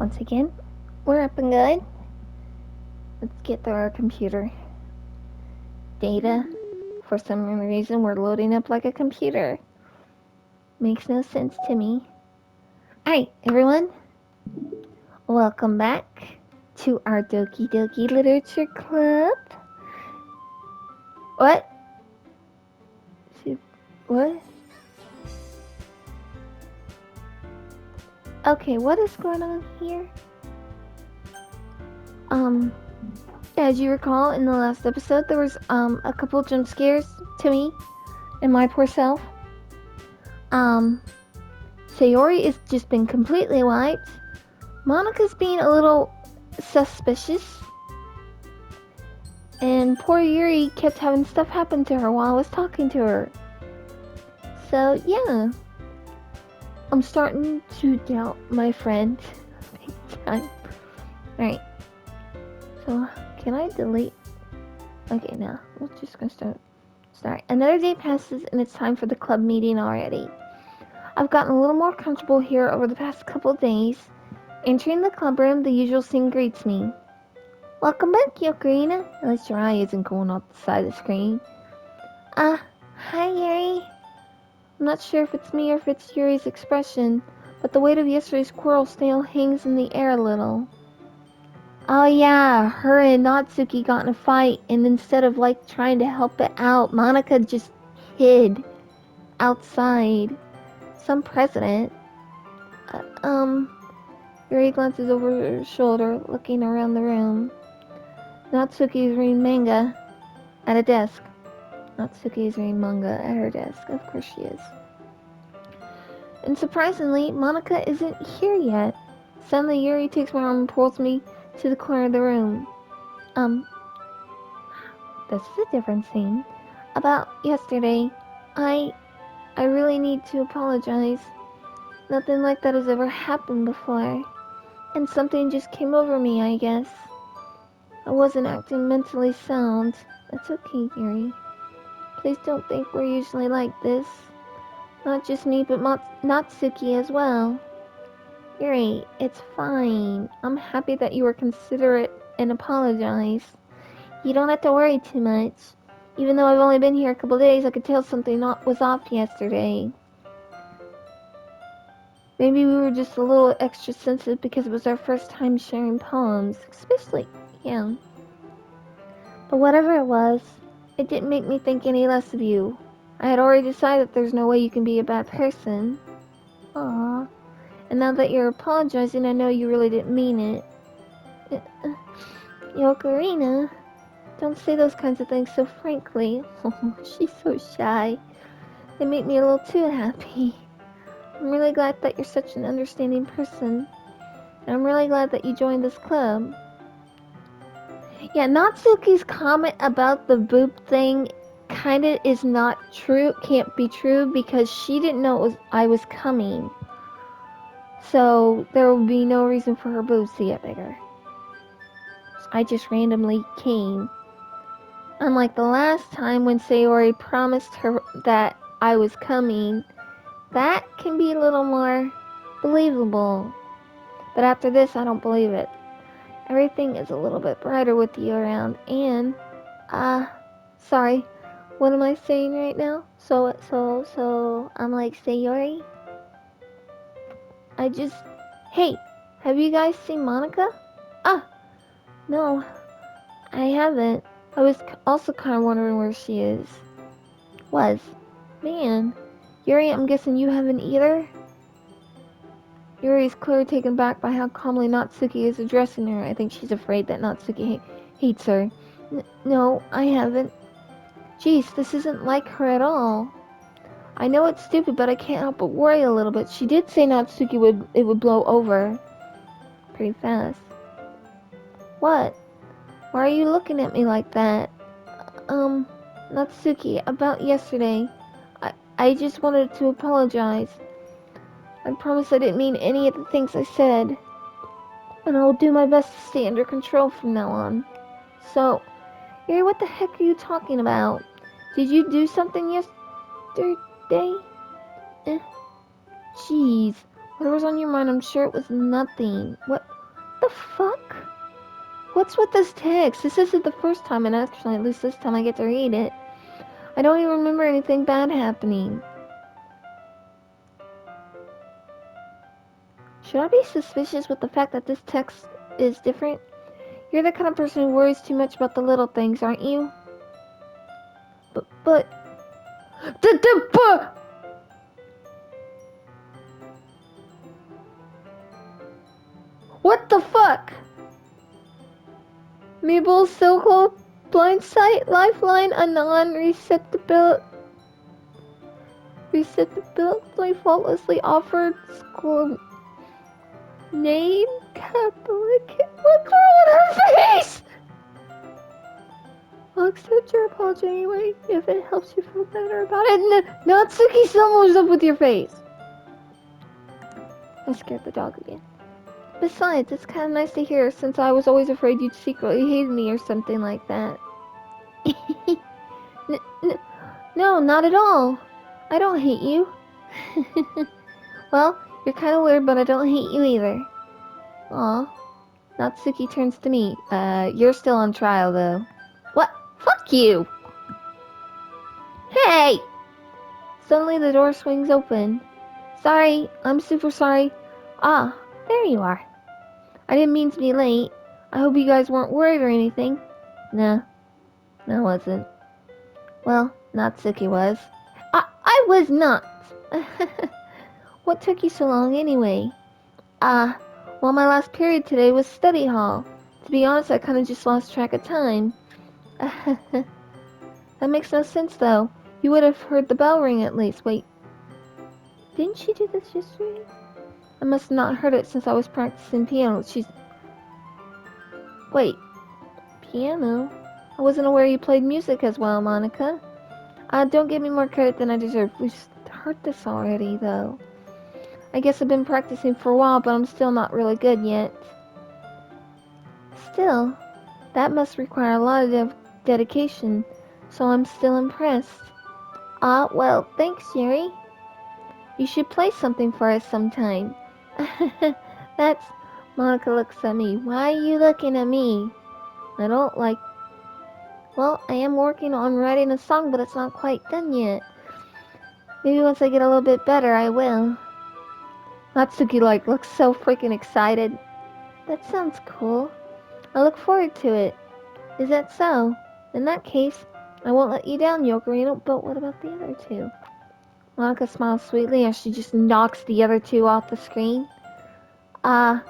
Once again, we're up and good. Let's get through our computer data. For some reason, we're loading up like a computer. Makes no sense to me. Alright, everyone. Welcome back to our Doki Doki Literature Club. What? What? Okay, what is going on here? As you recall, in the last episode, there was, a couple jump scares to me and my poor self. Sayori has just been completely wiped. Monika's being a little suspicious. And poor Yuri kept having stuff happen to her while I was talking to her. So, yeah. I'm starting to doubt my friend. Big time. Alright. So, can I delete? Okay, now. We're just gonna start. Another day passes and it's time for the club meeting already. I've gotten a little more comfortable here over the past couple of days. Entering the club room, the usual scene greets me. Welcome back, Yokarina. At least your eye isn't going off the side of the screen. Hi, Yuri. I'm not sure if it's me or if it's Yuri's expression, but the weight of yesterday's quarrel still hangs in the air a little. Oh yeah, her and Natsuki got in a fight, and instead of trying to help it out, Monika just hid outside. Some president. Yuri glances over her shoulder, looking around the room. Natsuki is reading manga at a desk. Natsuki is reading manga at her desk. Of course she is. And surprisingly, Monika isn't here yet. Suddenly, Yuri takes my arm and pulls me to the corner of the room. This is a different scene. About yesterday, I really need to apologize. Nothing like that has ever happened before. And something just came over me, I guess. I wasn't acting mentally sound. That's okay, Yuri. Please don't think we're usually like this. Not just me, but Natsuki as well. Yuri, it's fine. I'm happy that you were considerate and apologized. You don't have to worry too much. Even though I've only been here a couple days, I could tell something was off yesterday. Maybe we were just a little extra sensitive because it was our first time sharing poems. Especially, yeah. But whatever it was, it didn't make me think any less of you. I had already decided that there's no way you can be a bad person. Aww. And now that you're apologizing, I know you really didn't mean it. Yokarina, don't say those kinds of things so frankly. Oh, she's so shy. They make me a little too happy. I'm really glad that you're such an understanding person. And I'm really glad that you joined this club. Yeah, Natsuki's comment about the boob thing kinda is not true, can't be true, because she didn't know I was coming. So there would be no reason for her boobs to get bigger. I just randomly came. Unlike the last time when Sayori promised her that I was coming, that can be a little more believable. But after this, I don't believe it. Everything is a little bit brighter with you around, and, sorry, what am I saying right now? So, I'm like, Sayori? Hey, have you guys seen Monika? No, I haven't. I was also kind of wondering where she is. Man, Yuri, I'm guessing you haven't either? Yuri is clearly taken back by how calmly Natsuki is addressing her. I think she's afraid that Natsuki hates her. No, I haven't. Jeez, this isn't like her at all. I know it's stupid, but I can't help but worry a little bit. She did say Natsuki would blow over pretty fast. What? Why are you looking at me like that? Natsuki, about yesterday. I just wanted to apologize. I promise I didn't mean any of the things I said. And I'll do my best to stay under control from now on. So, Yuri, what the heck are you talking about? Did you do something yesterday? Jeez. Whatever's on your mind, I'm sure it was nothing. the fuck? What's with this text? This isn't the first time, and actually, at least this time I get to read it. I don't even remember anything bad happening. Should I be suspicious with the fact that this text is different? You're the kind of person who worries too much about the little things, aren't you? But... What the fuck? Mabel's so-called blind sight lifeline, a non-receptibility faultlessly offered school name Catholic. What's wrong with her face? I'll accept your apology anyway, if it helps you feel better about it. Natsuki, someone's up with your face. I scared the dog again. Besides, it's kind of nice to hear, since I was always afraid you'd secretly hate me or something like that. No, not at all. I don't hate you. Well, you're kind of weird, but I don't hate you either. Aw. Natsuki turns to me. You're still on trial, though. What? Fuck you! Hey! Suddenly the door swings open. Sorry, I'm super sorry. Ah, there you are. I didn't mean to be late. I hope you guys weren't worried or anything. Nah, I wasn't. Well, Natsuki was. I was not. What took you so long anyway? Well, my last period today was study hall. To be honest, I kind of just lost track of time. That makes no sense, though. You would have heard the bell ring at least. Wait, didn't she do this yesterday? I must have not heard it since I was practicing piano. Wait, piano? I wasn't aware you played music as well, Monica. Don't give me more credit than I deserve. We've heard this already, though. I guess I've been practicing for a while, but I'm still not really good yet. Still, that must require a lot of dedication, so I'm still impressed. Well, thanks, Yuri. You should play something for us sometime. That's... Monica looks at me. Why are you looking at me? I don't like... Well, I am working on writing a song, but it's not quite done yet. Maybe once I get a little bit better, I will. Natsuki, looks so freaking excited. That sounds cool. I look forward to it. Is that so? In that case, I won't let you down, Yokorino, but what about the other two? Monica smiles sweetly as she just knocks the other two off the screen. I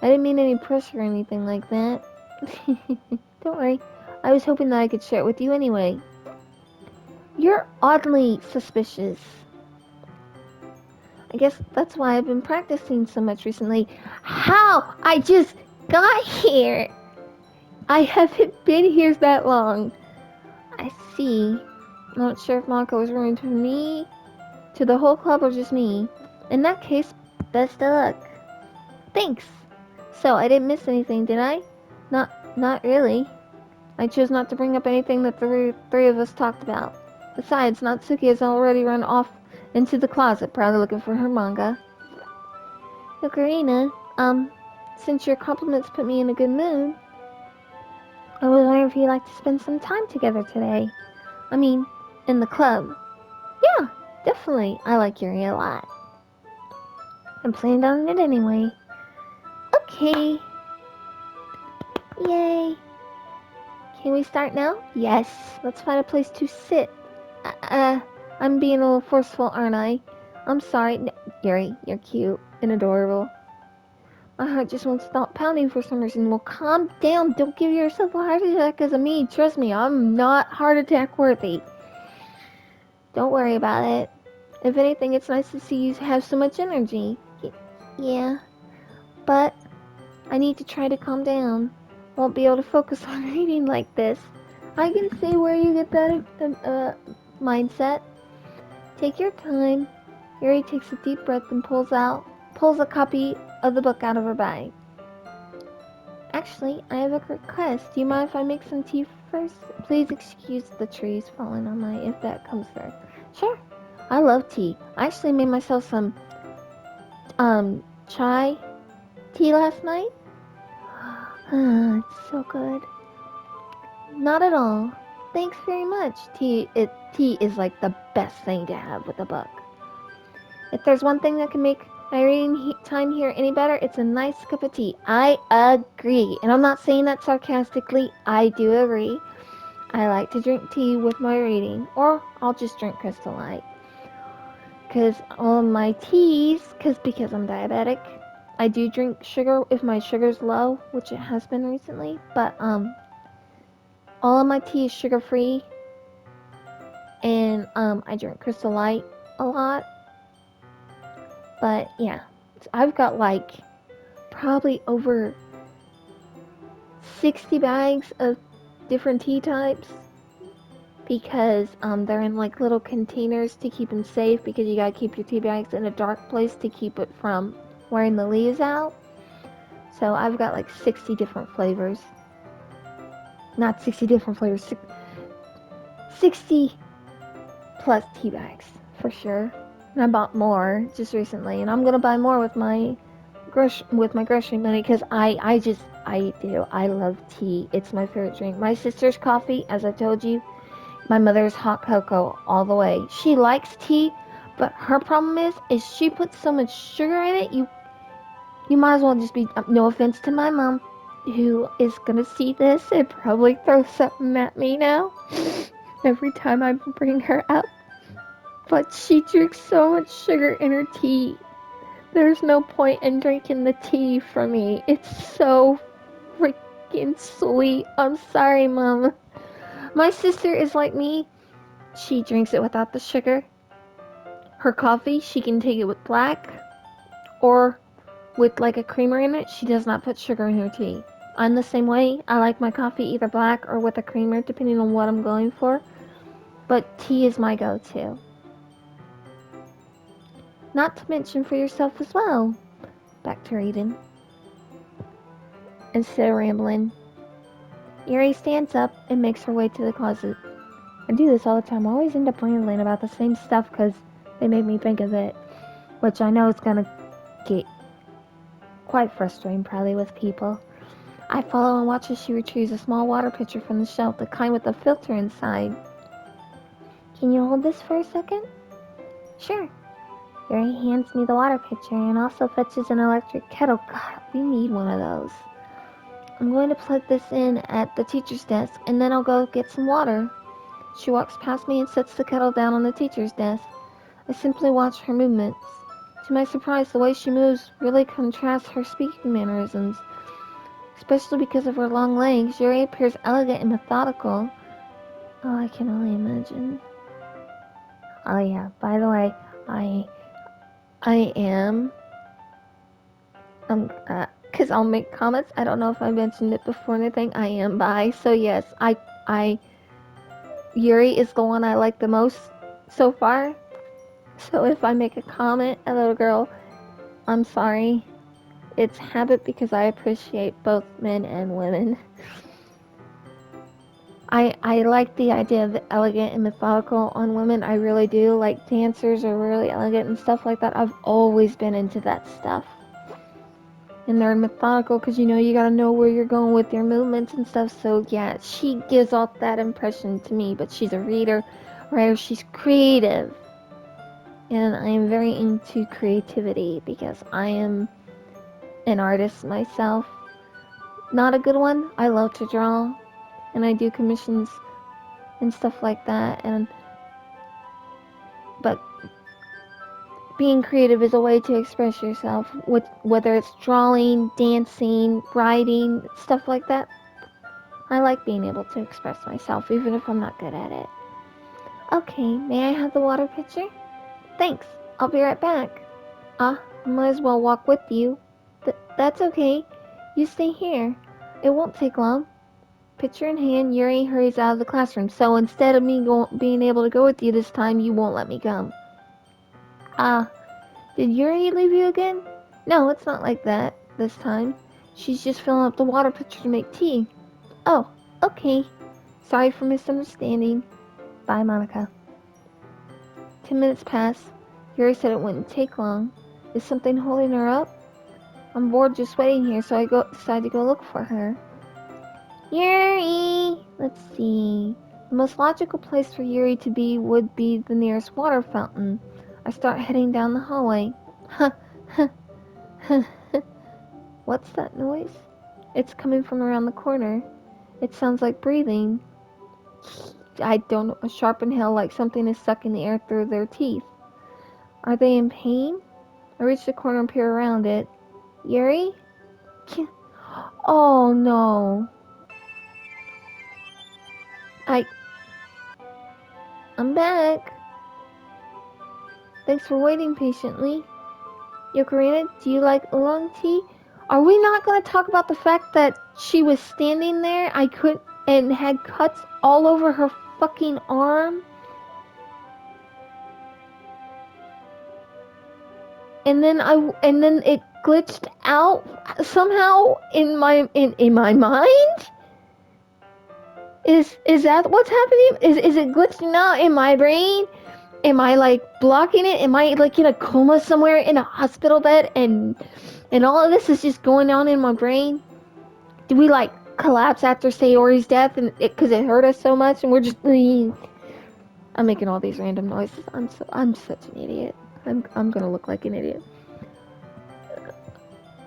didn't mean any pressure or anything like that. Don't worry. I was hoping that I could share it with you anyway. You're oddly suspicious. I guess that's why I've been practicing so much recently. How? I just got here. I haven't been here that long. I see. I'm not sure if Monica was referring to me, to the whole club, or just me. In that case, best of luck. Thanks. So, I didn't miss anything, did I? Not really. I chose not to bring up anything that the three of us talked about. Besides, Natsuki has already run off into the closet, proudly looking for her manga. Yokorina, since your compliments put me in a good mood, I was wondering if you'd like to spend some time together today. I mean, in the club. Yeah, definitely. I like Yuri a lot. I'm planning on it anyway. Okay. Yay. Can we start now? Yes. Let's find a place to sit. I'm being a little forceful, aren't I? I'm sorry. No, Yuri, you're cute and adorable. My heart just won't stop pounding for some reason. Well, calm down. Don't give yourself a heart attack because of me. Trust me, I'm not heart attack worthy. Don't worry about it. If anything, it's nice to see you have so much energy. Yeah, but I need to try to calm down. Won't be able to focus on reading like this. I can see where you get that mindset. Take your time. Yuri takes a deep breath and pulls a copy of the book out of her bag. Actually, I have a request. Do you mind if I make some tea first? Please excuse the trees falling on my if that comes first. Sure. I love tea. I actually made myself some chai tea last night. It's so good. Not at all. Thanks very much. Tea is like the best thing to have with a book. If there's one thing that can make my reading time here any better, it's a nice cup of tea. I agree. And I'm not saying that sarcastically. I do agree. I like to drink tea with my reading, or I'll just drink Crystal Light. Because all of my teas, because I'm diabetic, I do drink sugar if my sugar's low, which it has been recently. But all of my tea is sugar free, and I drink Crystal Light a lot. But yeah, I've got like probably over 60 bags of different tea types because they're in like little containers to keep them safe, because you gotta keep your tea bags in a dark place to keep it from wearing the leaves out. So I've got like 60 different flavors. Not 60 different flavors, 60 plus tea bags for sure. And I bought more just recently, and I'm gonna buy more with my grocery money, because I love tea. It's my favorite drink. My sister's coffee, as I told you, my mother's hot cocoa all the way. She likes tea, but her problem is she puts so much sugar in it. You might as well just be, no offense to my mom, who is gonna see this and probably throw something at me now every time I bring her up. But she drinks so much sugar in her tea. There's no point in drinking the tea for me. It's so freaking sweet. I'm sorry, Mom. My sister is like me. She drinks it without the sugar. Her coffee, she can take it with black or with like a creamer in it. She does not put sugar in her tea. I'm the same way. I like my coffee either black or with a creamer, depending on what I'm going for. But tea is my go-to. Not to mention for yourself as well. Back to reading. Instead of rambling, Yuri stands up and makes her way to the closet. I do this all the time. I always end up rambling about the same stuff because they make me think of it, which I know is going to get quite frustrating probably with people. I follow and watch as she retrieves a small water pitcher from the shelf, the kind with a filter inside. Can you hold this for a second? Sure. Yuri hands me the water pitcher and also fetches an electric kettle. God, we need one of those. I'm going to plug this in at the teacher's desk, and then I'll go get some water. She walks past me and sets the kettle down on the teacher's desk. I simply watch her movements. To my surprise, the way she moves really contrasts her speaking mannerisms. Especially because of her long legs, Yuri appears elegant and methodical. Oh, I can only imagine. Oh yeah, by the way, I am, because I'll make comments. I don't know if I mentioned it before or anything. I am bi, so yes, Yuri is the one I like the most so far. So if I make a comment, a little girl, I'm sorry. It's habit because I appreciate both men and women. I like the idea of the elegant and methodical on women. I really do. Like dancers are really elegant and stuff like that. I've always been into that stuff. And they're methodical because you gotta know where you're going with your movements and stuff. So yeah, she gives off that impression to me. But she's a writer. She's creative. And I am very into creativity because I am an artist myself. Not a good one. I love to draw. And I do commissions and stuff like that. But being creative is a way to express yourself, whether it's drawing, dancing, writing, stuff like that. I like being able to express myself, even if I'm not good at it. Okay, may I have the water pitcher? Thanks, I'll be right back. I might as well walk with you. That's okay. You stay here. It won't take long. Pitcher in hand, Yuri hurries out of the classroom. So instead of me being able to go with you this time, you won't let me come. Did Yuri leave you again? No, it's not like that this time. She's just filling up the water pitcher to make tea. Oh, okay. Sorry for misunderstanding. Bye, Monica. 10 minutes pass. Yuri said it wouldn't take long. Is something holding her up? I'm bored just waiting here, so I decide to go look for her. Yuri! Let's see. The most logical place for Yuri to be would be the nearest water fountain. I start heading down the hallway. Huh, huh, huh, huh. What's that noise? It's coming from around the corner. It sounds like breathing. I don't know, a sharp inhale like something is sucking the air through their teeth. Are they in pain? I reach the corner and peer around it. Yuri? Oh no. I'm back. Thanks for waiting patiently. Yokorina, do you like oolong tea? Are we not going to talk about the fact that she was standing there, and had cuts all over her fucking arm? And then it glitched out somehow in my mind? Is that what's happening? Is it glitching out in my brain? Am I like blocking it? Am I like in a coma somewhere in a hospital bed and all of this is just going on in my brain? Did we like collapse after Sayori's death and because it hurt us so much and we're just I'm making all these random noises. I'm such an idiot. I'm gonna look like an idiot.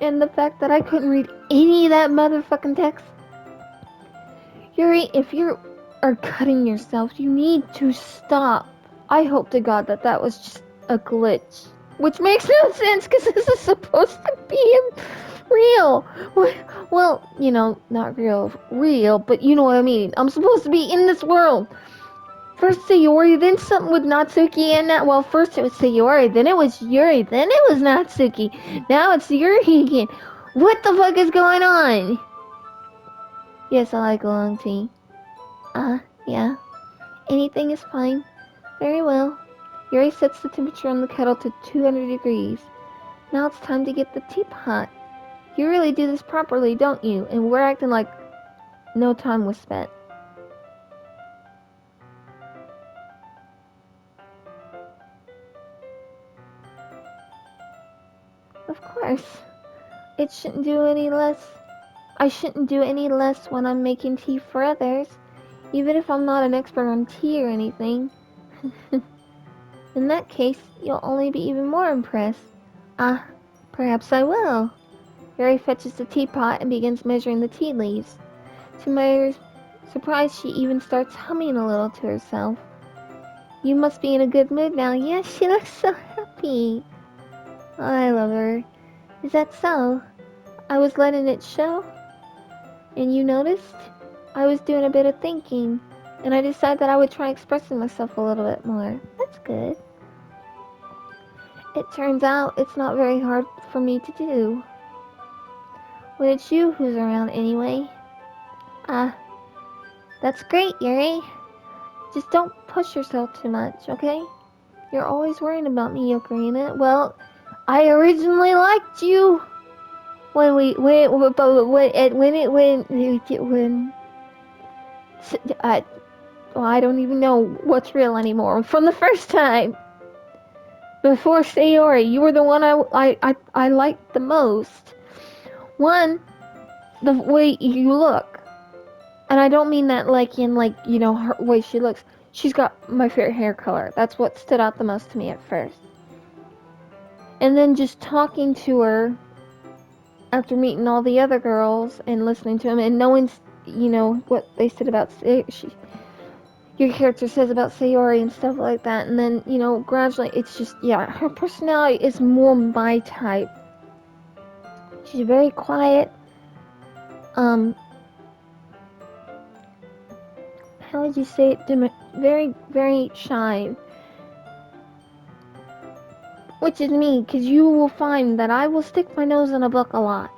And the fact that I couldn't read any of that motherfucking text. Yuri, if you are cutting yourself, you need to stop. I hope to God that was just a glitch. Which makes no sense because this is supposed to be real. Well, you know, not real, but you know what I mean. I'm supposed to be in this world. First Sayori, then something with Natsuki and that. Well, first it was Sayori, then it was Yuri, then it was Natsuki. Now it's Yuri again. What the fuck is going on? Yes, I like oolong tea. Yeah. Anything is fine. Very well. Yuri sets the temperature on the kettle to 200 degrees. Now it's time to get the teapot. You really do this properly, don't you? And we're acting like no time was spent. Of course. It shouldn't do any less. I shouldn't do any less when I'm making tea for others, even if I'm not an expert on tea or anything. In that case, you'll only be even more impressed. Perhaps I will. Yuri fetches the teapot and begins measuring the tea leaves. To my surprise, she even starts humming a little to herself. You must be in a good mood now. Yes, she looks so happy. Oh, I love her. Is that so? I was letting it show? And you noticed? I was doing a bit of thinking, and I decided that I would try expressing myself a little bit more. That's good. It turns out it's not very hard for me to do. When it's you who's around anyway. That's great, Yuri. Just don't push yourself too much, okay? You're always worrying about me, Yokorina. Well, I originally liked you when I don't even know what's real anymore. From the first time, before Sayori, you were the one I liked the most. One, the way you look, and I don't mean that like in like you know her way she looks. She's got my favorite hair color. That's what stood out the most to me at first. And then just talking to her after meeting all the other girls and listening to them and knowing, you know, what they said about your character says about Sayori and stuff like that. And then, you know, gradually it's just, yeah, her personality is more my type. She's very quiet. How would you say it? Very, very shy. Which is me, because you will find that I will stick my nose in a book a lot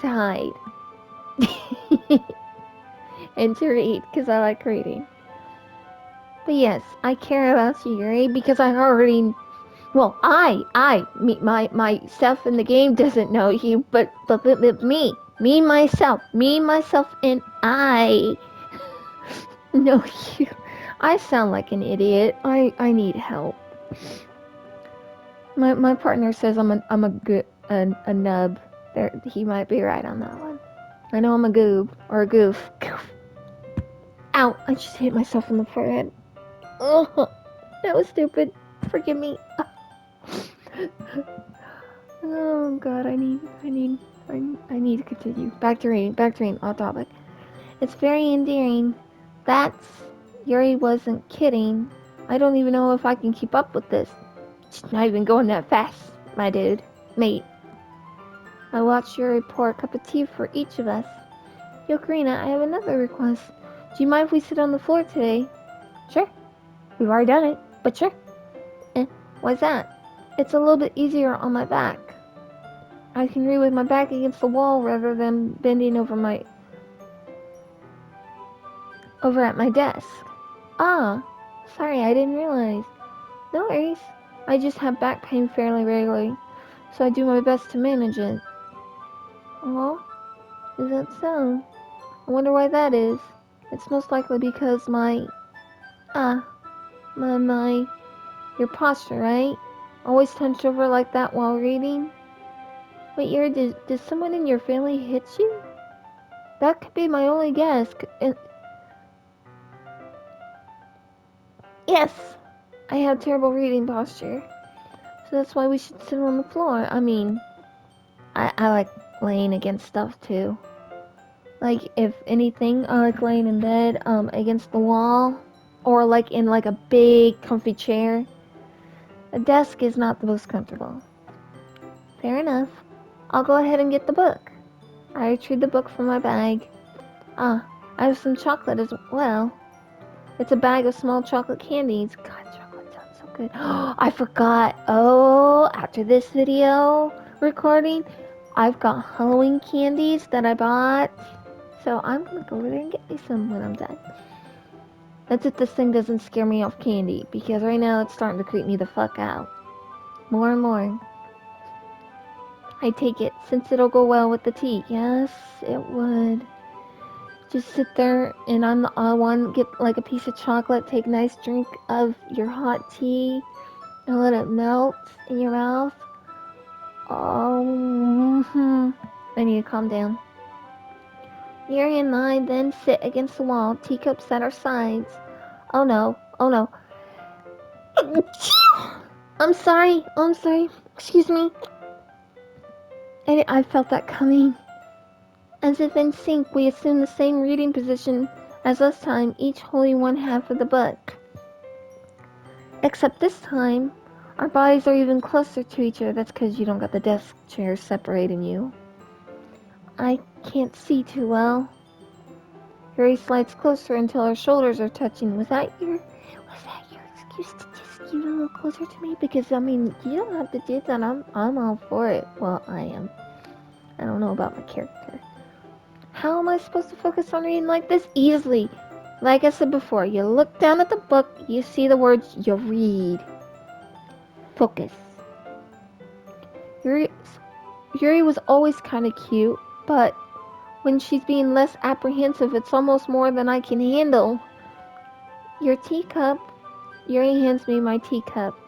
to hide. And to read, because I like reading. But yes, I care about you, Yuri, because I already... Well, myself in the game doesn't know you, but me, myself, and I know you. I sound like an idiot. I need help. My partner says I'm a nub. There, he might be right on that one. I know I'm a goob or a goof. Goof. Ow! I just hit myself in the forehead. Ugh, that was stupid. Forgive me. Oh God, I need to continue. Back to reading. Off topic. It's very endearing. That's Yuri wasn't kidding. I don't even know if I can keep up with this. It's not even going that fast, my dude. Mate. I watched Yuri pour a cup of tea for each of us. Yo, Karina, I have another request. Do you mind if we sit on the floor today? Sure. We've already done it, but sure. Why's that? It's a little bit easier on my back. I can read with my back against the wall rather than bending over at my desk. Ah, sorry, I didn't realize. No worries. I just have back pain fairly regularly, so I do my best to manage it. Oh, is that so? I wonder why that is. It's most likely because your posture, right? Always hunched over like that while reading? Wait, Yuri, did someone in your family hit you? That could be my only guess. Yes! I have terrible reading posture. So that's why we should sit on the floor. I mean, I like laying against stuff too. Like, if anything, I like laying in bed, against the wall. Or like in like a big comfy chair. A desk is not the most comfortable. Fair enough. I'll go ahead and get the book. I retrieved the book from my bag. Ah, I have some chocolate as well. It's a bag of small chocolate candies. God, chocolate sounds so good. I forgot. Oh, after this video recording, I've got Halloween candies that I bought. So I'm gonna go over there and get me some when I'm done. That's if this thing doesn't scare me off candy, because right now it's starting to creep me the fuck out. More and more. I take it, since it'll go well with the tea. Yes, it would. Just sit there and on the odd one, get like a piece of chocolate, take a nice drink of your hot tea, and let it melt in your mouth. Oh, I need to calm down. Yuri and I then sit against the wall, teacups at our sides. Oh no, oh no. I'm sorry, excuse me. I felt that coming. As if in sync, we assume the same reading position as last time, each holding one half of the book. Except this time, our bodies are even closer to each other. That's because you don't got the desk chairs separating you. I can't see too well. Yuri slides closer until our shoulders are touching. Was that your excuse to just get a little closer to me? Because, I mean, you don't have to do that. I'm all for it. Well, I am. I don't know about my character. How am I supposed to focus on reading like this? Easily. Like I said before, you look down at the book, you see the words, you read. Focus. Yuri was always kind of cute, but when she's being less apprehensive, it's almost more than I can handle. Your teacup. Yuri hands me my teacup.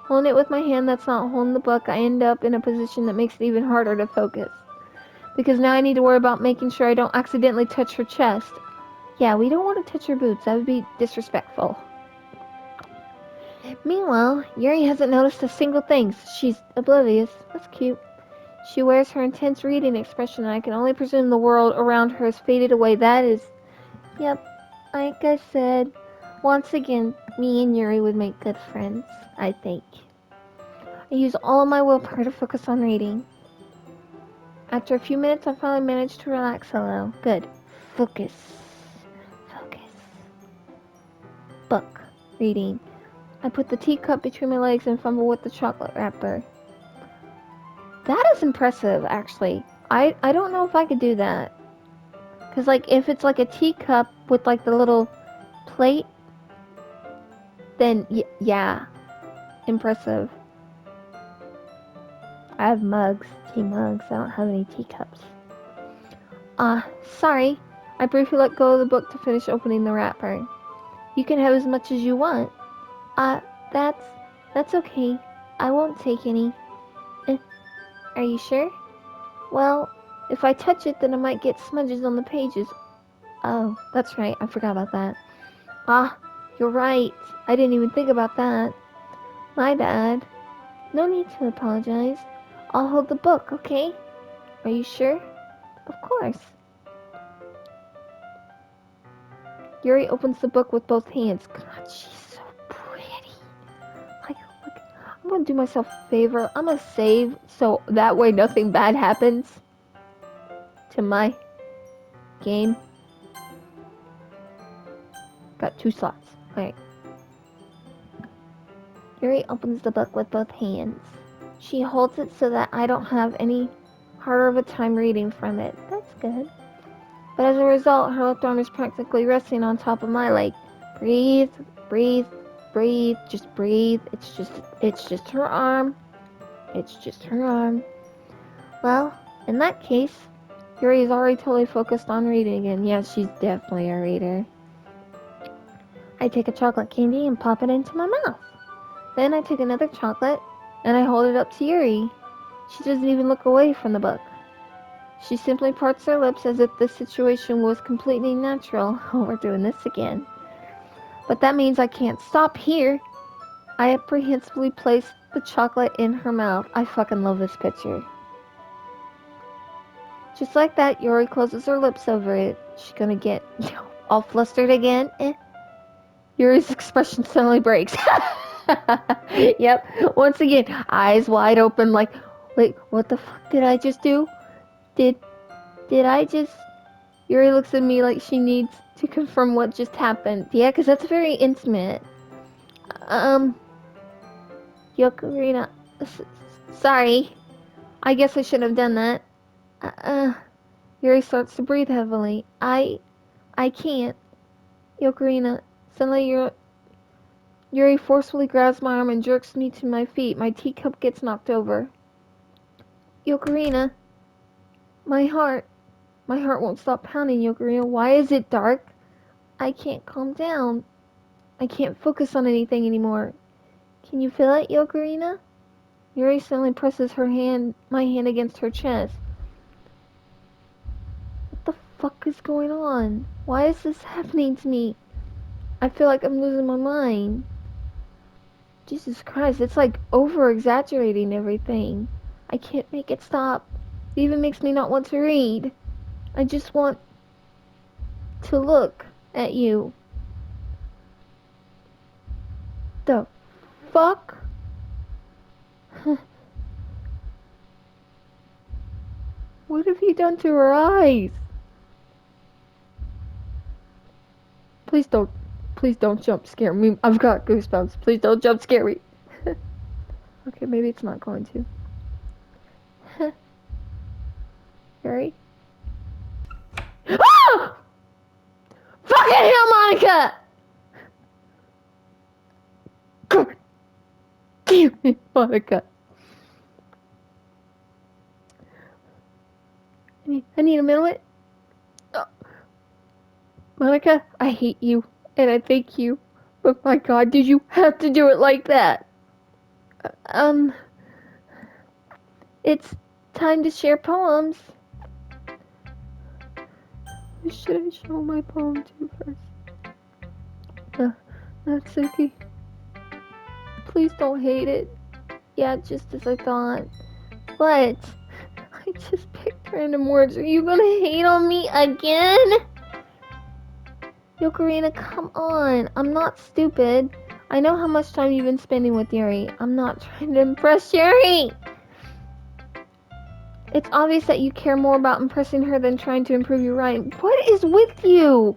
Holding it with my hand that's not holding the book, I end up in a position that makes it even harder to focus. Because now I need to worry about making sure I don't accidentally touch her chest. Yeah, we don't want to touch her boobs. That would be disrespectful. Meanwhile, Yuri hasn't noticed a single thing. She's oblivious. That's cute. She wears her intense reading expression, and I can only presume the world around her has faded away. That is... Yep, like I said, once again, me and Yuri would make good friends, I think. I use all of my willpower to focus on reading. After a few minutes, I finally managed to relax a little. Good. Focus. Book. Reading. I put the teacup between my legs and fumble with the chocolate wrapper. That is impressive, actually. I don't know if I could do that. Because, like, if it's like a teacup with, like, the little plate, then, yeah. Impressive. I have mugs. Tea mugs. I don't have any teacups. Sorry. I briefly let go of the book to finish opening the wrapper. You can have as much as you want. That's okay. I won't take any. Eh, are you sure? Well, if I touch it, then I might get smudges on the pages. Oh, that's right. I forgot about that. Ah, you're right. I didn't even think about that. My bad. No need to apologize. I'll hold the book, okay? Are you sure? Of course. Yuri opens the book with both hands. God, she's so pretty. Like, I'm gonna do myself a favor. I'm gonna save so that way nothing bad happens to my game. Got 2 slots. Alright. Yuri opens the book with both hands. She holds it so that I don't have any harder of a time reading from it. That's good. But as a result, her left arm is practically resting on top of my leg. Breathe, breathe, breathe, just breathe. It's just her arm. It's just her arm. Well, in that case, Yuri is already totally focused on reading again. Yeah, she's definitely a reader. I take a chocolate candy and pop it into my mouth. Then I take another chocolate and I hold it up to Yuri. She doesn't even look away from the book. She simply parts her lips as if this situation was completely natural. Oh, we're doing this again. But that means I can't stop here. I apprehensively place the chocolate in her mouth. I fucking love this picture. Just like that, Yuri closes her lips over it. She's gonna get all flustered again. Yuri's expression suddenly breaks. Yep. Once again, eyes wide open like, wait, what the fuck did I just do? Did I just... Yuri looks at me like she needs to confirm what just happened. Yeah, because that's very intimate. Yokorina... Sorry. I guess I shouldn't have done that. Yuri starts to breathe heavily. I can't. Yokorina, suddenly Yuri forcefully grabs my arm and jerks me to my feet. My teacup gets knocked over. Yokorina, my heart won't stop pounding, Yokorina. Why is it dark? I can't calm down. I can't focus on anything anymore. Can you feel it, Yokorina? Yuri suddenly presses my hand against her chest. What the fuck is going on? Why is this happening to me? I feel like I'm losing my mind. Jesus Christ, it's like over-exaggerating everything. I can't make it stop. It even makes me not want to read. I just want to look at you. The fuck? What have you done to her eyes? Please don't jump scare me. I've got goosebumps. Please don't jump scare me. Okay, maybe it's not going to. Yuri? Ah! Fucking hell, Monica! God damn it, Monica. I need a minute. Monica, I hate you, and I thank you. But my God, did you have to do it like that? It's time to share poems. Who should I show my poem to first? Natsuki. Please don't hate it. Yeah, just as I thought. What? I just picked random words. Are you gonna hate on me again? Yokorina, come on. I'm not stupid. I know how much time you've been spending with Yuri. I'm not trying to impress Yuri. It's obvious that you care more about impressing her than trying to improve your writing. What is with you?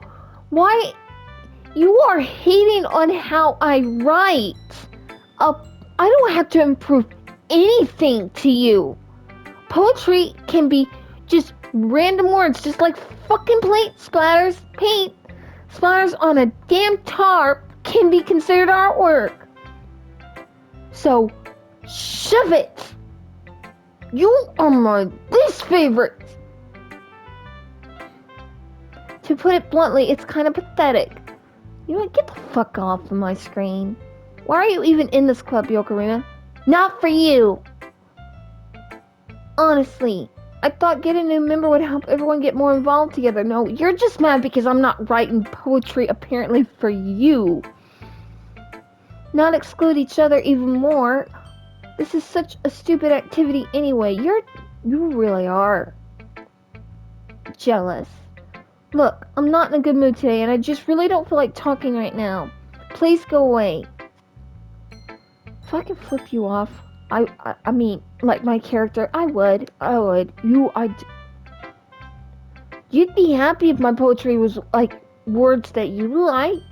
Why? You are hating on how I write. I don't have to improve anything to you. Poetry can be just random words, just like fucking paint splatters on a damn tarp can be considered artwork. So, shove it. You are my least favorite. To put it bluntly, it's kind of pathetic. You know what? Get the fuck off of my screen. Why are you even in this club, Yokorina? Not for you! Honestly, I thought getting a new member would help everyone get more involved together. No, you're just mad because I'm not writing poetry apparently for you. Not exclude each other even more. This is such a stupid activity anyway. You really are jealous. Look, I'm not in a good mood today and I just really don't feel like talking right now. Please go away. If I could flip you off, I mean, like my character, I would. You'd be happy if my poetry was like words that you liked.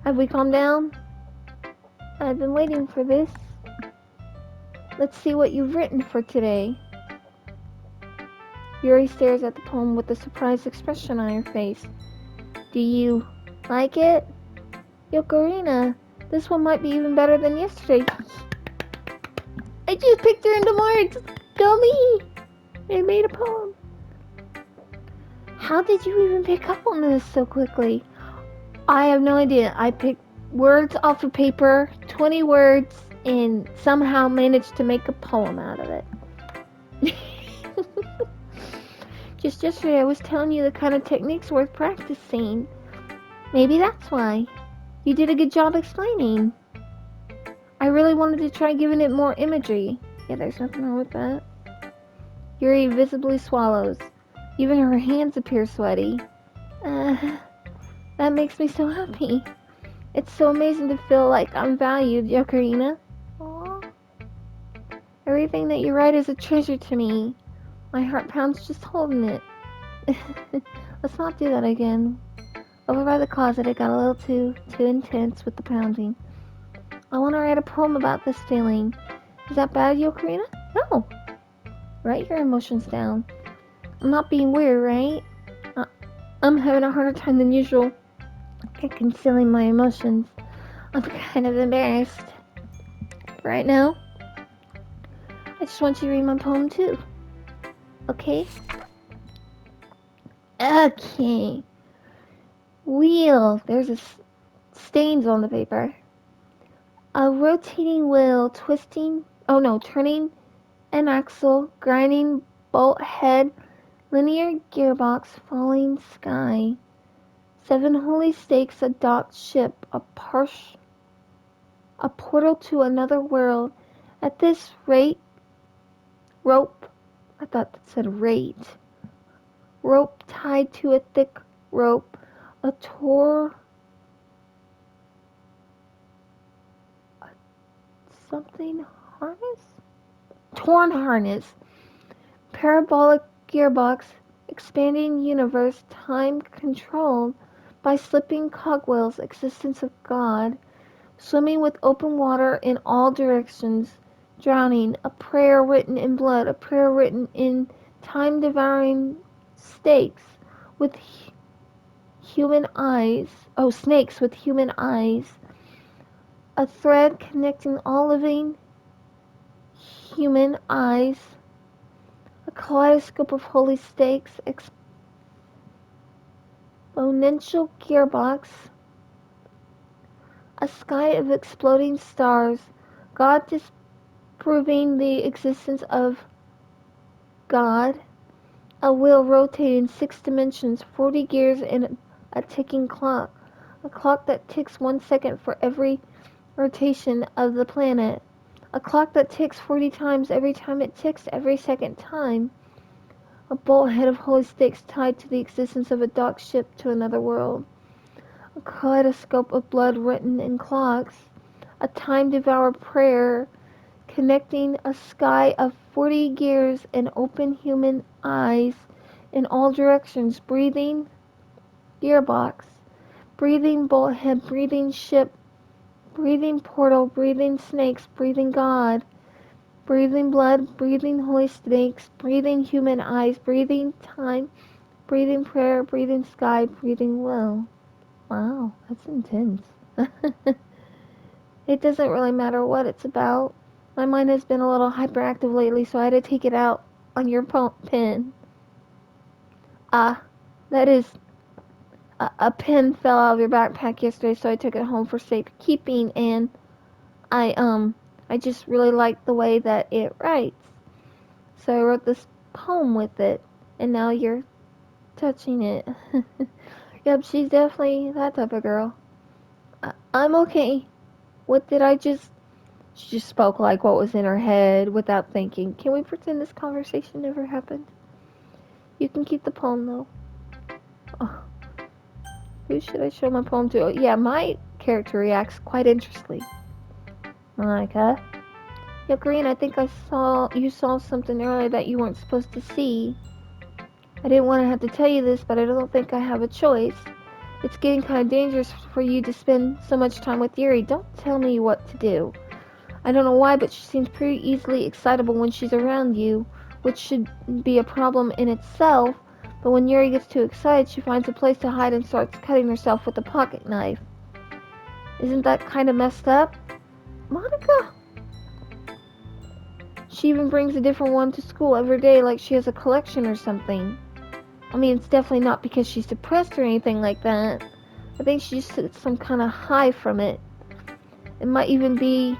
Have we calmed down? I've been waiting for this. Let's see what you've written for today. Yuri stares at the poem with a surprised expression on her face. Do you like it? Yokorina, this one might be even better than yesterday. I just picked her into March. Dummy! I made a poem. How did you even pick up on this so quickly? I have no idea. I picked words off of paper, 20 words, and somehow managed to make a poem out of it. Just yesterday I was telling you the kind of techniques worth practicing. Maybe that's why. You did a good job explaining. I really wanted to try giving it more imagery. Yeah, there's nothing wrong with that. Yuri visibly swallows. Even her hands appear sweaty. That makes me so happy. It's so amazing to feel like I'm valued, Yokorina. Aww. Everything that you write is a treasure to me. My heart pounds just holding it. Let's not do that again. Over by the closet, it got a little too intense with the pounding. I want to write a poem about this feeling. Is that bad, Yokorina? No. Write your emotions down. I'm not being weird, right? I'm having a harder time than usual at concealing my emotions. I'm kind of embarrassed. Right now, I just want you to read my poem too. Okay? Okay. Wheel. There's stains on the paper. A rotating wheel turning an axle, grinding bolt head, linear gearbox, falling sky. 7 holy stakes, a docked ship, a portal to another world. At this rate, rope, I thought that said rate. Rope tied to a thick rope, a torn harness, parabolic gearbox, expanding universe, time controlled by slipping cogwheels, existence of God, swimming with open water in all directions, drowning, a prayer written in blood, a prayer written in time-devouring stakes with human eyes, snakes with human eyes, a thread connecting all living human eyes, a kaleidoscope of holy stakes, exponential gearbox, a sky of exploding stars, God disproving the existence of God, a wheel rotating 6 dimensions, 40 gears in a ticking clock, a clock that ticks 1 second for every rotation of the planet, a clock that ticks 40 times every time it ticks every second time, a bolt head of holy sticks tied to the existence of a docked ship to another world, a kaleidoscope of blood written in clocks, a time-devoured prayer connecting a sky of 40 gears and open human eyes in all directions, breathing gearbox, breathing bolt head, breathing ship, breathing portal, breathing snakes, breathing God, breathing blood, breathing holy snakes, breathing human eyes, breathing time, breathing prayer, breathing sky, breathing will. Wow, that's intense. It doesn't really matter what it's about. My mind has been a little hyperactive lately, so I had to take it out on your pen. That is, a pen fell out of your backpack yesterday, so I took it home for safekeeping, and I just really like the way that it writes. So I wrote this poem with it, and now you're touching it. Yep, she's definitely that type of girl. I'm okay. What did I just... She just spoke like what was in her head without thinking. Can we pretend this conversation never happened? You can keep the poem though. Oh, who should I show my poem to? Yeah, my character reacts quite interestingly. Monica? Yeah, Green, I think you saw something earlier that you weren't supposed to see. I didn't want to have to tell you this, but I don't think I have a choice. It's getting kind of dangerous for you to spend so much time with Yuri. Don't tell me what to do. I don't know why, but she seems pretty easily excitable when she's around you, which should be a problem in itself, but when Yuri gets too excited, she finds a place to hide and starts cutting herself with a pocket knife. Isn't that kind of messed up? Monica? She even brings a different one to school every day like she has a collection or something. I mean, it's definitely not because she's depressed or anything like that. I think she just gets some kind of high from it. It might even be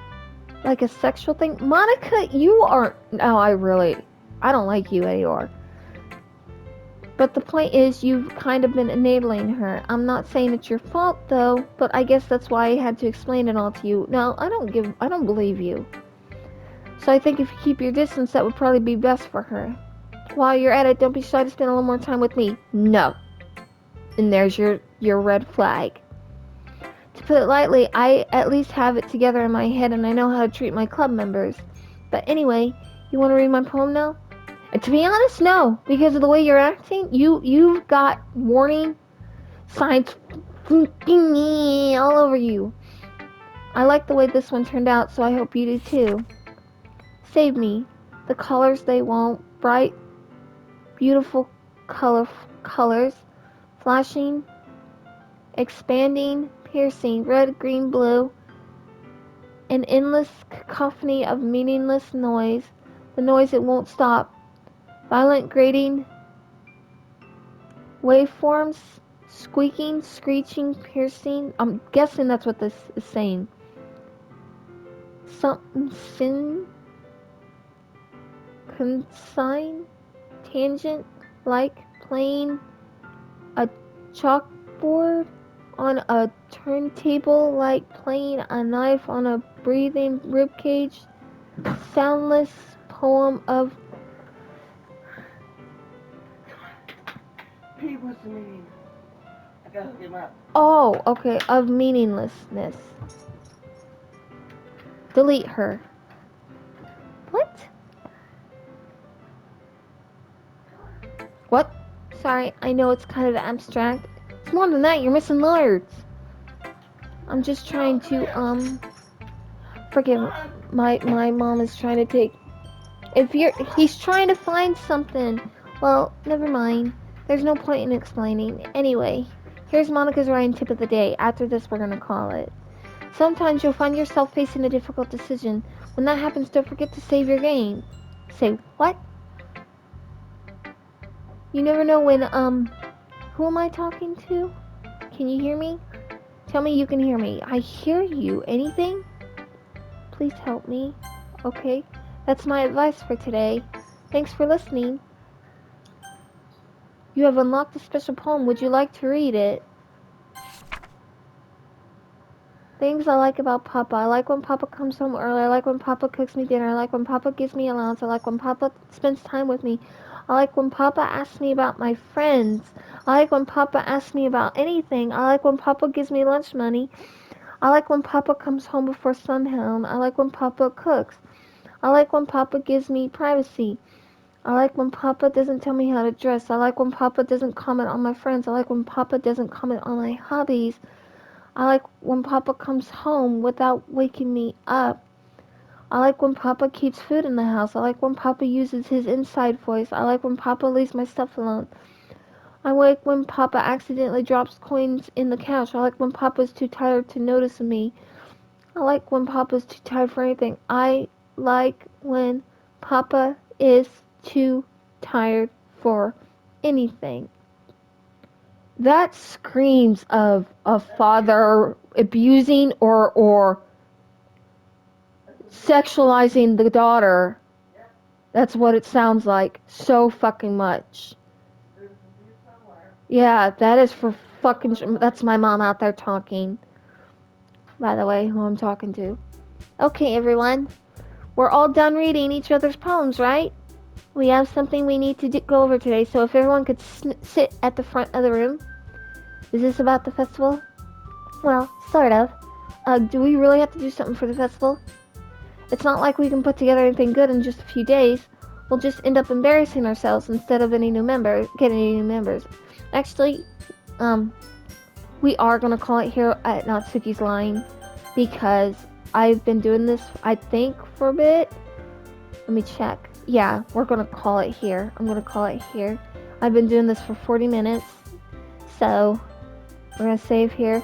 like a sexual thing. Monica, you aren't... No, I don't like you anymore. But the point is, you've kind of been enabling her. I'm not saying it's your fault, though, but I guess that's why I had to explain it all to you. No, I don't believe you. So I think if you keep your distance, that would probably be best for her. While you're at it, don't be shy to spend a little more time with me. No. And there's your red flag. To put it lightly, I at least have it together in my head and I know how to treat my club members. But anyway, you want to read my poem now? And to be honest, no. Because of the way you're acting, you've got warning signs all over you. I like the way this one turned out, so I hope you do too. Save me. The colors they won't. Bright, beautiful colors. Flashing, expanding, piercing, red, green, blue. An endless cacophony of meaningless noise. The noise it won't stop. Violent grating, waveforms, squeaking, screeching, piercing. I'm guessing that's what this is saying. Something sin, consign, tangent, like playing a chalkboard on a turntable, like playing a knife on a breathing ribcage. Soundless poem of... What's the meaning? I gotta hook him up. Oh, okay, of meaninglessness. Delete her. What? What? Sorry, I know it's kind of abstract. It's more than that, you're missing words. I'm just trying to, forgive my mom is trying to take... He's trying to find something. Well, never mind. There's no point in explaining. Anyway, here's Monica's writing tip of the day. After this, we're gonna call it. Sometimes you'll find yourself facing a difficult decision. When that happens, don't forget to save your game. Say what? You never know when, who am I talking to? Can you hear me? Tell me you can hear me. I hear you. Anything? Please help me. Okay? That's my advice for today. Thanks for listening. You have unlocked a special poem. Would you like to read it? Things I like about Papa. I like when Papa comes home early. I like when Papa cooks me dinner. I like when Papa gives me allowance. I like when Papa spends time with me. I like when Papa asks me about my friends. I like when Papa asks me about anything. I like when Papa gives me lunch money. I like when Papa comes home before sundown. I like when Papa cooks. I like when Papa gives me privacy. I like when Papa doesn't tell me how to dress. I like when Papa doesn't comment on my friends. I like when Papa doesn't comment on my hobbies. I like when Papa comes home without waking me up. I like when Papa keeps food in the house. I like when Papa uses his inside voice. I like when Papa leaves my stuff alone. I like when Papa accidentally drops coins in the couch. I like when Papa's too tired to notice me. I like when Papa's too tired for anything. I like when Papa is too tired for anything. That screams of a father abusing or sexualizing the daughter. That's what it sounds like. So fucking much. Yeah, that is for fucking. That's my mom out there talking. By the way, who I'm talking to. Okay, everyone. We're all done reading each other's poems, right? We have something we need to go over today, so if everyone could sit at the front of the room. Is this about the festival? Well, sort of. Do we really have to do something for the festival? It's not like we can put together anything good in just a few days. We'll just end up embarrassing ourselves instead of getting any new members. Actually, we are gonna call it here at Natsuki's Line because I've been doing this, I think, for a bit. Let me check. Yeah, we're gonna call it here. I'm gonna call it here. I've been doing this for 40 minutes, so we're gonna save here.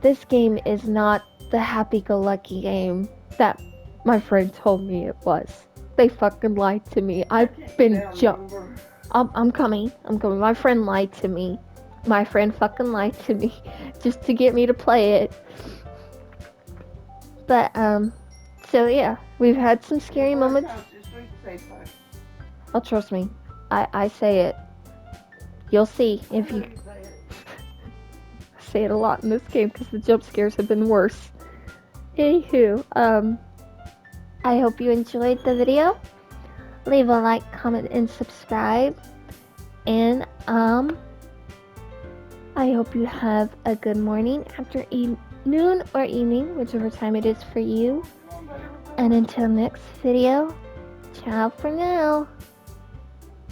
This game is not the happy-go-lucky game that my friend told me it was. They fucking lied to me. I've been I'm coming. My friend lied to me. My friend fucking lied to me just to get me to play it. But so yeah, we've had some scary moments. Oh, trust me. I say it. You'll see if you say it a lot in this game because the jump scares have been worse. Anywho, I hope you enjoyed the video. Leave a like, comment, and subscribe. And I hope you have a good morning, noon, or evening, whichever time it is for you. And until next video, ciao for now.